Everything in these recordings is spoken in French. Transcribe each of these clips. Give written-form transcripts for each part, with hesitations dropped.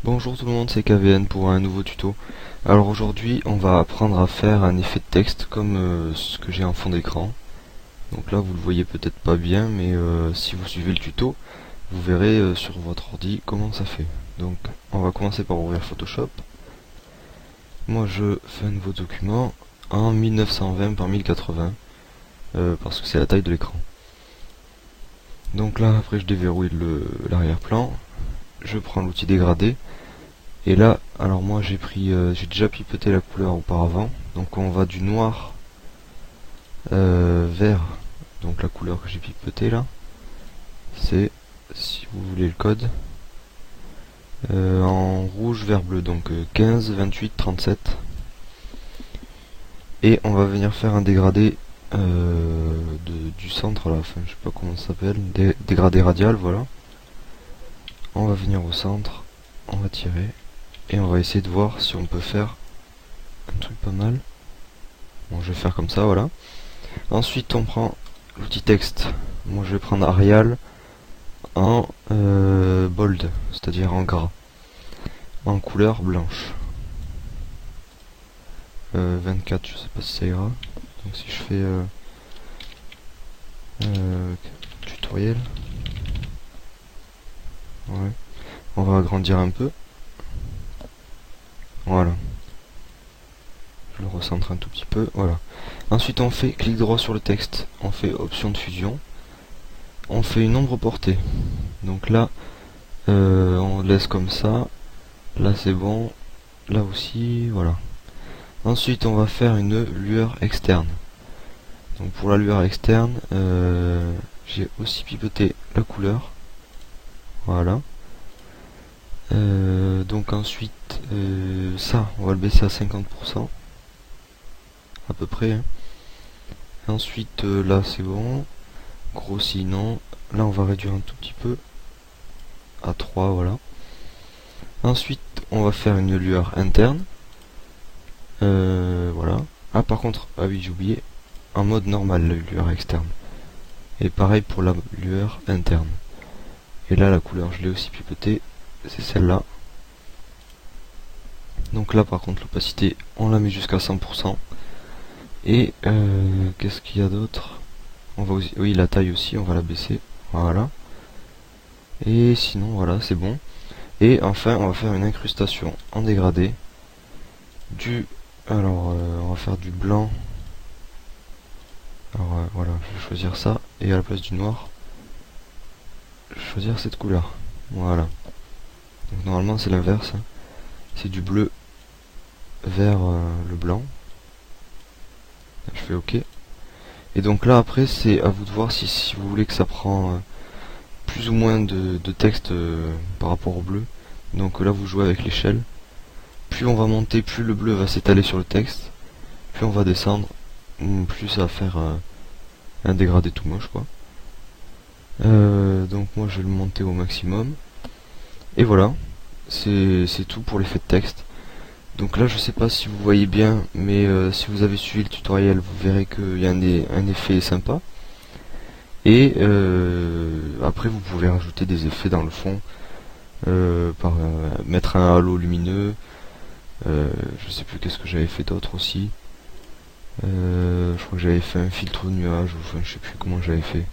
Bonjour tout le monde, c'est KVN pour un nouveau tuto. Alors aujourd'hui on va apprendre à faire un effet de texte comme ce que j'ai en fond d'écran. Donc là vous le voyez peut-être pas bien, mais si vous suivez le tuto, vous verrez sur votre ordi comment ça fait. Donc on va commencer par ouvrir Photoshop. Moi je fais un nouveau document en 1920 par 1080 parce que c'est la taille de l'écran. Donc là après je déverrouille l'arrière-plan, je prends l'outil dégradé. Et là, alors moi j'ai déjà pipoté la couleur auparavant, donc on va du noir vers, donc la couleur que j'ai pipoté là, c'est, si vous voulez le code, en rouge vers bleu, donc 15, 28, 37. Et on va venir faire un dégradé du centre là, enfin je sais pas comment ça s'appelle, dégradé radial, voilà. On va venir au centre, on va tirer. Et on va essayer de voir si on peut faire un truc pas mal. Bon, je vais faire comme ça, voilà. Ensuite, on prend l'outil texte. Moi, je vais prendre Arial en bold, c'est-à-dire en gras, en couleur blanche. 24, je sais pas si ça ira. Donc, si je fais tutoriel, ouais. On va agrandir un peu. Voilà. Je le recentre un tout petit peu, voilà. Ensuite on fait clic droit sur le texte, on fait option de fusion, on fait une ombre portée. Donc là, on laisse comme ça, là c'est bon, là aussi, voilà. Ensuite on va faire une lueur externe. Donc pour la lueur externe, j'ai aussi pipoté la couleur, voilà. Donc ensuite, ça, on va le baisser à 50%. À peu près, hein. Ensuite là c'est bon, grossi non, là on va réduire un tout petit peu à 3, voilà. Ensuite on va faire une lueur interne, voilà. Ah par contre, ah oui j'ai oublié, en mode normal la lueur externe, et pareil pour la lueur interne. Et là la couleur je l'ai aussi pipotée, c'est celle-là. Donc là par contre l'opacité on la met jusqu'à 100%. Et qu'est-ce qu'il y a d'autre? On va aussi, oui, la taille aussi, on va la baisser. Voilà. Et sinon, voilà, c'est bon. Et enfin, on va faire une incrustation en dégradé. Alors, on va faire du blanc. Alors, voilà, je vais choisir ça. Et à la place du noir, je vais choisir cette couleur. Voilà. Donc, normalement, c'est l'inverse. C'est du bleu vers le blanc. Je fais OK. Et donc là après c'est à vous de voir si vous voulez que ça prend plus ou moins de texte par rapport au bleu. Donc là vous jouez avec l'échelle. Plus on va monter, plus le bleu va s'étaler sur le texte. Plus on va descendre, plus ça va faire un dégradé tout moche quoi. Donc moi je vais le monter au maximum. Et voilà, c'est tout pour l'effet de texte. Donc là je sais pas si vous voyez bien, mais si vous avez suivi le tutoriel vous verrez qu'il y a un effet sympa. Et après vous pouvez rajouter des effets dans le fond, par mettre un halo lumineux, je sais plus qu'est-ce que j'avais fait d'autre aussi. Je crois que j'avais fait un filtre de nuage, ou enfin je sais plus comment j'avais fait.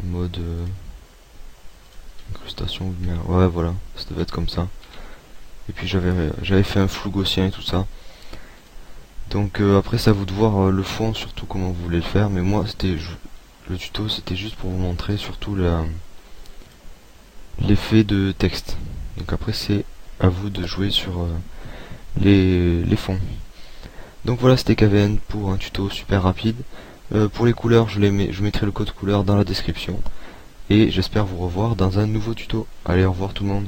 En mode incrustation de lumière, ouais voilà, ça devait être comme ça. Et puis j'avais fait un flou gaussien et tout ça. Donc après c'est à vous de voir le fond, surtout comment vous voulez le faire. Mais moi le tuto c'était juste pour vous montrer surtout l'effet de texte. Donc après c'est à vous de jouer sur les fonds. Donc voilà, c'était KVN pour un tuto super rapide. Pour les couleurs je mettrai le code couleur dans la description. Et j'espère vous revoir dans un nouveau tuto. Allez, au revoir tout le monde.